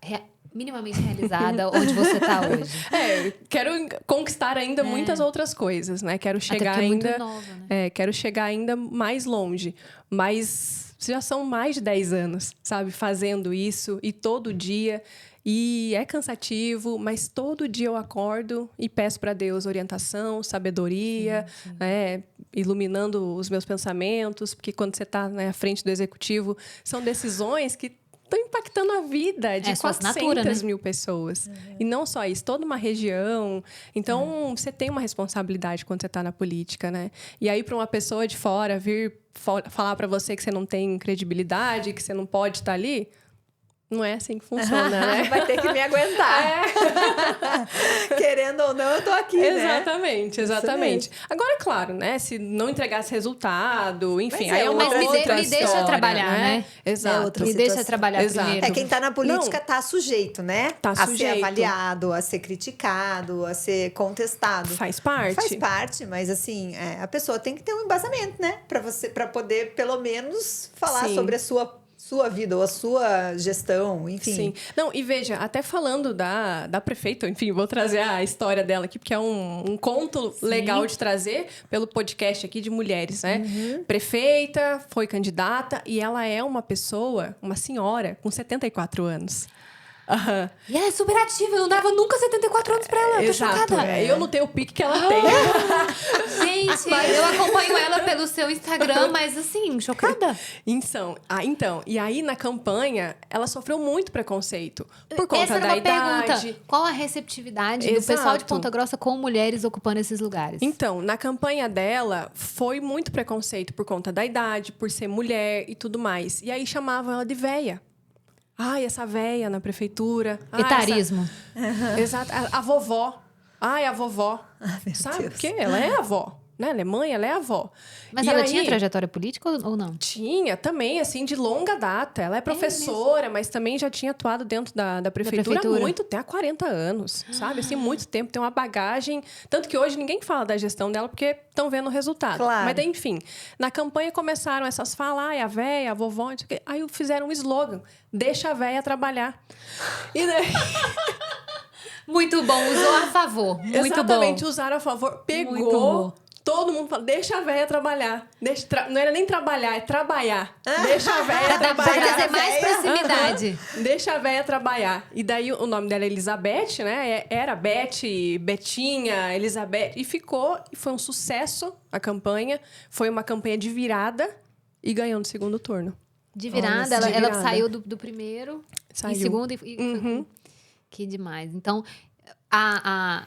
minimamente realizada onde você tá hoje. Quero conquistar ainda muitas outras coisas, né? Quero chegar até ainda... É muito nova, né? Quero chegar ainda mais longe. Mas já são mais de 10 anos, sabe? Fazendo isso e todo dia. E é cansativo, mas todo dia eu acordo e peço para Deus orientação, sabedoria, sim. Iluminando os meus pensamentos. Porque quando você está à frente do executivo, são decisões que estão impactando a vida de 400 mil pessoas. E não só isso, toda uma região. Então, você tem uma responsabilidade quando você está na política, né? E aí, para uma pessoa de fora vir falar para você que você não tem credibilidade, que você não pode estar ali... Não é assim que funciona, né? Vai ter que me aguentar. Querendo ou não, eu tô aqui, Exatamente. Agora, claro, né? Se não entregasse resultado, enfim, aí é uma outra história, me deixa trabalhar, né? Exato. Me deixa trabalhar primeiro. Quem tá na política tá sujeito, né? Tá a sujeito. ser avaliado, a ser criticado, a ser contestado. Faz parte. Faz parte, mas assim, a pessoa tem que ter um embasamento, né? Pra poder, pelo menos, falar sobre a sua vida ou a sua gestão, enfim. Sim. Não, e veja, até falando da prefeita, enfim, vou trazer a história dela aqui, porque é um conto legal de trazer pelo podcast aqui de mulheres, né? Prefeita, foi candidata e ela é uma pessoa, uma senhora com 74 anos. E ela é super ativa, eu não dava nunca 74 anos pra ela, eu tô chocada. Eu não tenho o pique que ela tem. Gente, eu acompanho ela pelo seu Instagram, mas assim, chocada. Então, e aí na campanha, ela sofreu muito preconceito. Por conta Essa era da uma idade. Pergunta. Qual a receptividade do pessoal de Ponta Grossa com mulheres ocupando esses lugares? Então, na campanha dela, foi muito preconceito por conta da idade, por ser mulher e tudo mais. E aí chamavam ela de véia. Ai, essa véia na prefeitura. Etarismo. Exato. A vovó. Ai, a vovó. Sabe por quê? Ela é avó. Né? Ela é mãe, ela é avó. Mas ela tinha trajetória política ou não? Tinha, também, assim, de longa data. Ela é professora, mas também já tinha atuado dentro da prefeitura há muito tempo, há 40 anos, sabe? Assim, muito tempo, tem uma bagagem. Tanto que hoje ninguém fala da gestão dela porque estão vendo o resultado. Claro. Mas, enfim, na campanha começaram essas falas, a véia, a vovó, aí fizeram um slogan, deixa a véia trabalhar. E daí... Muito bom, usou a favor. Muito Exatamente, bom. usaram a favor, pegou... Todo mundo fala, deixa a véia trabalhar. Não era nem trabalhar, é trabalhar. Deixa a véia trabalhar. Pra trazer mais proximidade. Deixa a véia trabalhar. E daí o nome dela é Elizabeth, né? Era Beth, Betinha, Elizabeth. E foi um sucesso a campanha. Foi uma campanha de virada e ganhou no segundo turno. De virada? Ela saiu do primeiro, saiu. em segundo e... Que demais. Então, a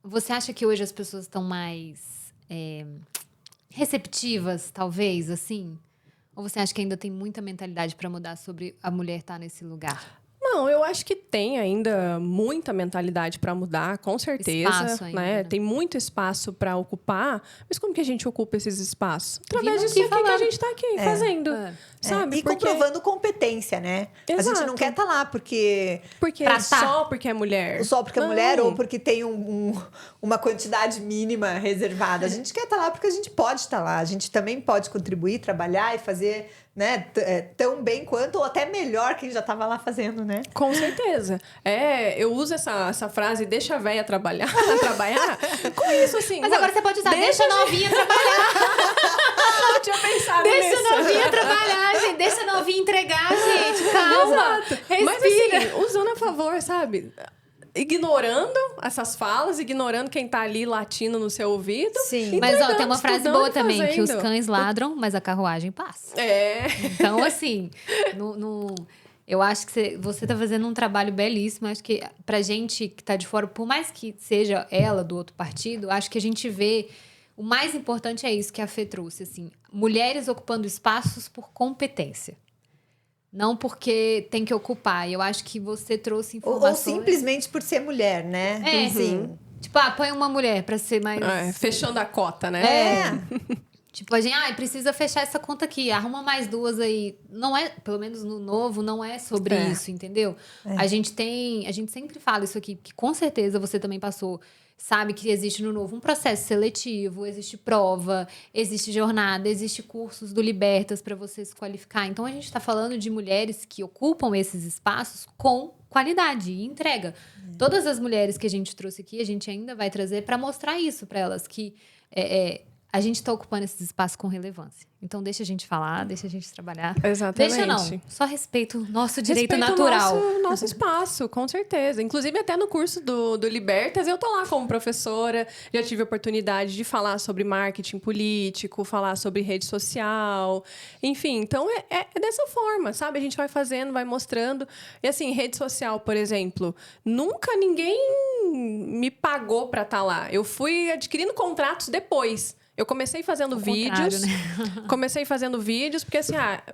Você acha que hoje as pessoas estão mais receptivas, talvez, assim? Ou você acha que ainda tem muita mentalidade para mudar sobre a mulher estar nesse lugar? Não, eu acho que tem ainda muita mentalidade para mudar, com certeza. Espaço ainda, né? Tem muito espaço para ocupar, mas como que a gente ocupa esses espaços? Através Vindo disso aqui aqui que a falando. gente está aqui fazendo. Sabe? E comprovando competência, né? A gente Exato. não quer estar lá porque Só porque é mulher. só porque é Não. mulher ou porque tem uma quantidade mínima reservada. A gente quer estar lá porque a gente pode estar lá. A gente também pode contribuir, trabalhar e fazer, né, tão bem quanto ou até melhor quem já estava lá fazendo, né? Com certeza. Eu uso essa frase, deixa a véia trabalhar, com isso, assim. Mas agora você pode usar, deixa a novinha trabalhar. Eu tinha pensado Deixa nisso. a novinha trabalhar, gente. Deixa a novinha entregar, gente. Calma. Exato. Respira. Mas assim, usando a favor, sabe? Ignorando essas falas, ignorando quem tá ali latindo no seu ouvido. Sim. Mas, entregando, tem uma frase estudando boa e também, que os fazendo. cães ladram, mas a carruagem passa. É. Então, assim, eu acho que você tá fazendo um trabalho belíssimo. Acho que pra gente que tá de fora, por mais que seja ela do outro partido, acho que a gente vê... O mais importante é isso que a Fê trouxe, assim. Mulheres ocupando espaços por competência. Não porque tem que ocupar. Eu acho que você trouxe Ou informações... simplesmente por ser mulher, né? Sim. Tipo, põe uma mulher pra ser mais... Fechando a cota, né? Tipo, a gente, precisa fechar essa conta aqui, arruma mais duas aí. Não é, pelo menos no novo, não é sobre isso, entendeu? A gente sempre fala isso aqui, que com certeza você também passou, sabe que existe no novo um processo seletivo, existe prova, existe jornada, existe cursos do Libertas para você se qualificar. Então, a gente está falando de mulheres que ocupam esses espaços com qualidade e entrega. Todas as mulheres que a gente trouxe aqui, a gente ainda vai trazer para mostrar isso para elas, que a gente está ocupando esses espaços com relevância. Então, deixa a gente falar, deixa a gente trabalhar. Exatamente. Deixa não, só respeita o nosso direito Respeito natural. o nosso espaço, com certeza. Inclusive, até no curso do Libertas, eu tô lá como professora. Já tive a oportunidade de falar sobre marketing político, falar sobre rede social. Enfim, então é dessa forma, sabe? A gente vai fazendo, vai mostrando. E assim, rede social, por exemplo, nunca ninguém me pagou para estar lá. Eu fui adquirindo contratos depois. Eu comecei fazendo vídeos. Né? Comecei fazendo vídeos, porque assim,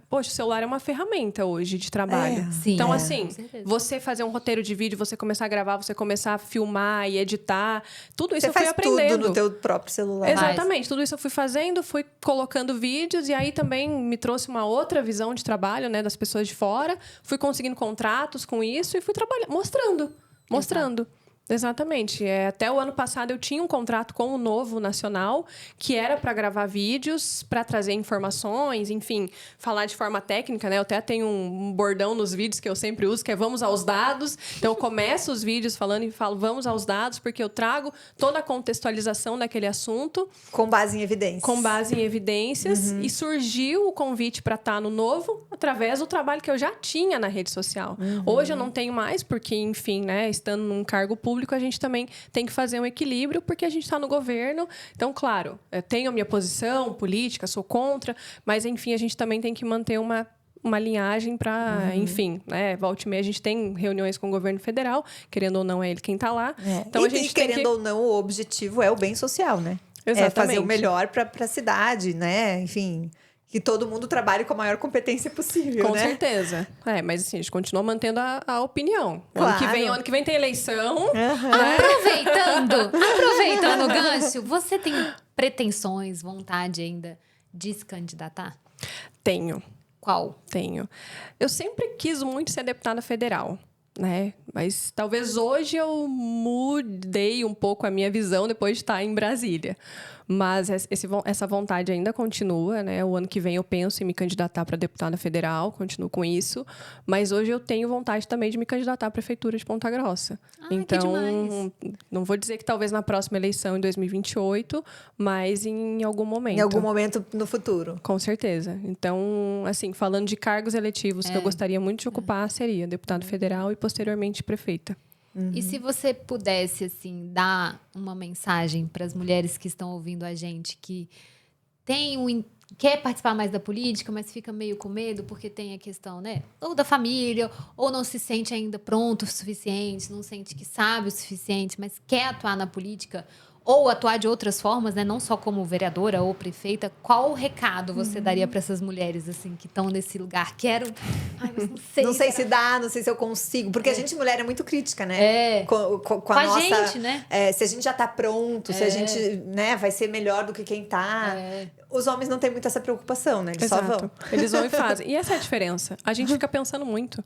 poxa, o celular é uma ferramenta hoje de trabalho. Sim, então, com assim, certeza. você fazer um roteiro de vídeo, você começar a gravar, você começar a filmar e editar, tudo isso Você eu fui faz aprendendo. tudo no teu próprio celular. Exatamente, tudo isso eu fui fazendo, fui colocando vídeos e aí também me trouxe uma outra visão de trabalho, né, das pessoas de fora. Fui conseguindo contratos com isso e fui trabalhando, mostrando. Exatamente. Até o ano passado eu tinha um contrato com o Novo Nacional, que era para gravar vídeos, para trazer informações, enfim, falar de forma técnica, né? Eu até tenho um bordão nos vídeos que eu sempre uso, que é vamos aos dados. Então eu começo os vídeos falando e falo vamos aos dados, porque eu trago toda a contextualização daquele assunto. Com base em evidências. Com base em evidências. E surgiu o convite para estar no Novo através do trabalho que eu já tinha na rede social. Hoje eu não tenho mais, porque, enfim, né? Estando num cargo público, a gente também tem que fazer um equilíbrio, porque a gente está no governo. Então, claro, eu tenho a minha posição política, sou contra, mas, enfim, a gente também tem que manter uma linhagem para, enfim, né? Volta e meia, a gente tem reuniões com o governo federal, querendo ou não, é ele quem está lá. Então, a gente querendo ou não, o objetivo é o bem social, né? Exatamente. É fazer o melhor para a cidade, né? Enfim, que todo mundo trabalhe com a maior competência possível, com né? certeza. Mas assim, a gente continua mantendo a opinião. Claro. Ano que vem tem eleição. Aproveitando o gancho, você tem pretensões, vontade ainda de se candidatar? Tenho. Qual? Tenho. Eu sempre quis muito ser deputada federal, né? Mas talvez hoje eu mudei um pouco a minha visão depois de estar em Brasília. Mas essa vontade ainda continua, né? O ano que vem eu penso em me candidatar para deputada federal, continuo com isso. Mas hoje eu tenho vontade também de me candidatar à prefeitura de Ponta Grossa. Que demais. Não vou dizer que talvez na próxima eleição, em 2028, mas em algum momento. Em algum momento no futuro. Com certeza. Então, assim, falando de cargos eletivos que eu gostaria muito de ocupar, seria deputado federal e, posteriormente, prefeita. E se você pudesse, assim, dar uma mensagem para as mulheres que estão ouvindo a gente, que quer participar mais da política, mas fica meio com medo porque tem a questão, né? Ou da família, ou não se sente ainda pronto o suficiente, não sente que sabe o suficiente, mas quer atuar na política, ou atuar de outras formas, né? Não só como vereadora ou prefeita. Qual o recado você daria para essas mulheres, assim, que estão nesse lugar? Quero... Ai, mas não sei. Não sei se dá, não sei se eu consigo. Porque a gente, mulher, é muito crítica, né? É. Com a nossa... gente, né? Se a gente já tá pronto, se a gente, né, vai ser melhor do que quem tá. Os homens não têm muito essa preocupação, né? Eles só vão. Eles vão e fazem. E essa é a diferença. A gente fica pensando muito.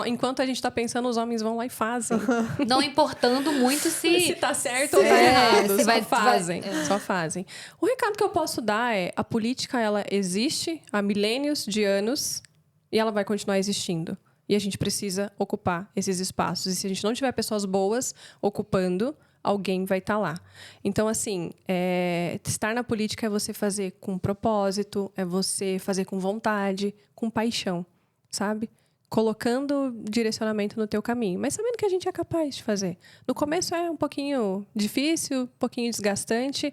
Enquanto a gente tá pensando, os homens vão lá e fazem. Não importando muito se tá certo ou tá errado. Só vai. fazem. O recado que eu posso dar é: a política, ela existe há milênios de anos e ela vai continuar existindo. E a gente precisa ocupar esses espaços. E se a gente não tiver pessoas boas ocupando, alguém vai estar lá. Então, assim, estar na política é você fazer com propósito, é você fazer com vontade, com paixão, sabe? Colocando direcionamento no teu caminho, mas sabendo que a gente é capaz de fazer. No começo é um pouquinho difícil, um pouquinho desgastante,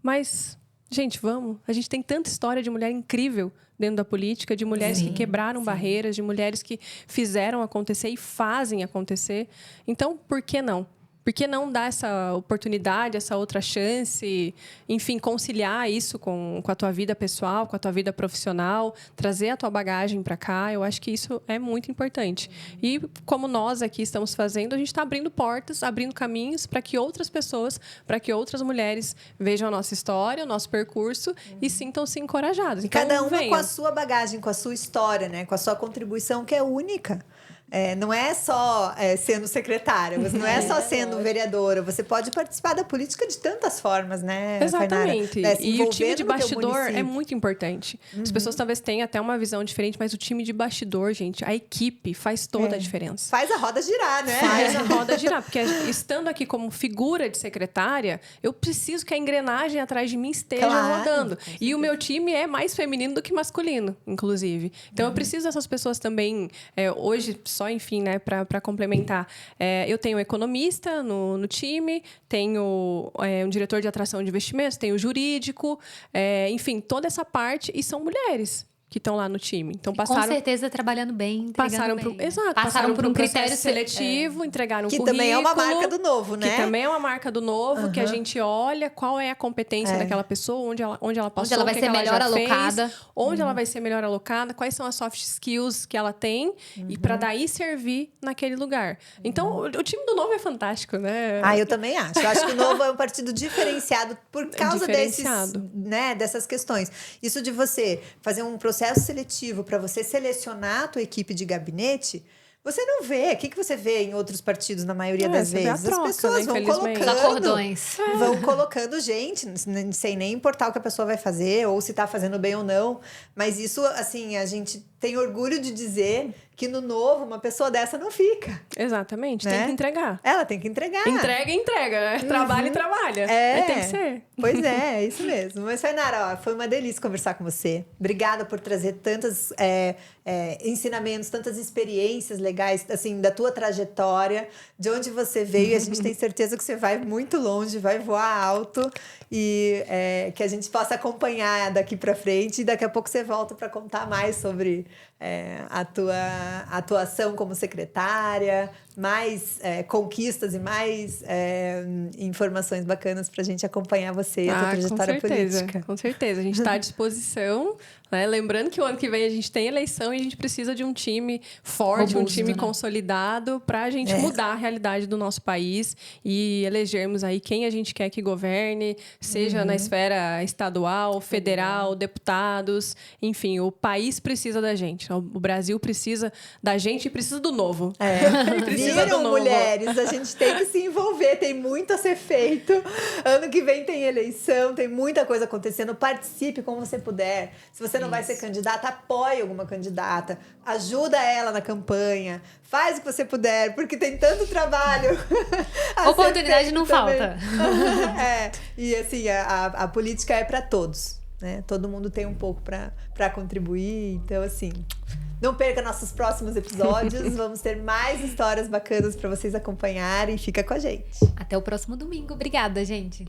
mas, gente, vamos. A gente tem tanta história de mulher incrível dentro da política, de mulheres que quebraram barreiras, de mulheres que fizeram acontecer e fazem acontecer. Então, por que não? Por que não dar essa oportunidade, essa outra chance? Enfim, conciliar isso com a tua vida pessoal, com a tua vida profissional, trazer a tua bagagem para cá. Eu acho que isso é muito importante. E como nós aqui estamos fazendo, a gente está abrindo portas, abrindo caminhos para que outras pessoas, para que outras mulheres vejam a nossa história, o nosso percurso e sintam-se encorajadas. Então, cada uma com a sua bagagem, com a sua história, né? Com a sua contribuição, que é única. Não é só sendo secretária, você não é só sendo vereadora, você pode participar da política de tantas formas, né? Exatamente. Fainara? E o time de bastidor é muito importante. As pessoas talvez tenham até uma visão diferente, mas o time de bastidor, gente, a equipe faz toda a diferença. Faz a roda girar, né? Faz a roda girar, porque estando aqui como figura de secretária, eu preciso que a engrenagem atrás de mim esteja rodando. E o meu time é mais feminino do que masculino, inclusive. Então eu preciso dessas pessoas também, hoje, só enfim, né, para complementar. Eu tenho um economista no time, tenho um diretor de atração de investimentos, tenho jurídico, enfim, toda essa parte, e são mulheres que estão lá no time. Então, com certeza trabalhando bem, passaram por um critério seletivo, entregaram um currículo. Que também é uma marca do Novo, né? Que também é uma marca do Novo, que a gente olha qual é a competência daquela pessoa, onde ela passou, onde ela vai ser melhor alocada. Onde ela vai ser melhor alocada, quais são as soft skills que ela tem, e para daí servir naquele lugar. Então, o time do Novo é fantástico, né? Eu também acho. Eu acho que o Novo é um partido diferenciado por causa dessas questões. Isso de você fazer um processo seletivo para você selecionar a tua equipe de gabinete, você não vê. O que você vê em outros partidos na maioria das vezes? Troca, as pessoas vão colocando acordões. Vão colocando gente, sem nem importar o que a pessoa vai fazer, ou se tá fazendo bem ou não. Mas isso, assim, a gente tem orgulho de dizer que no Novo uma pessoa dessa não fica. Exatamente, né? Tem que entregar. Ela tem que entregar. Entrega, né? Trabalha e trabalha. Tem que ser. Pois é isso mesmo. Mas, Fainara, foi uma delícia conversar com você. Obrigada por trazer tantos ensinamentos, tantas experiências legais, assim, da tua trajetória, de onde você veio. E a gente tem certeza que você vai muito longe, vai voar alto, e que a gente possa acompanhar daqui para frente. E daqui a pouco você volta para contar mais sobre a tua atuação como secretária, mais conquistas e mais informações bacanas para a gente acompanhar você e a tua trajetória política. Com certeza, a gente está à disposição. Né? Lembrando que o ano que vem a gente tem eleição e a gente precisa de um time forte, robusto, um time consolidado para a gente mudar a realidade do nosso país e elegermos aí quem a gente quer que governe, seja na esfera estadual, federal, deputados, enfim, o país precisa da gente. O Brasil precisa da gente e precisa do novo. Viram, mulheres, a gente tem que se envolver, tem muito a ser feito. Ano que vem tem eleição, tem muita coisa acontecendo. Participe como você puder. Se você não vai ser candidata, apoie alguma candidata. Ajuda ela na campanha. Faz o que você puder, porque tem tanto trabalho. Oportunidade não falta. E assim, a política é para todos, né? Todo mundo tem um pouco para contribuir. Então, assim, não perca nossos próximos episódios. Vamos ter mais histórias bacanas para vocês acompanharem. Fica com a gente. Até o próximo domingo. Obrigada, gente.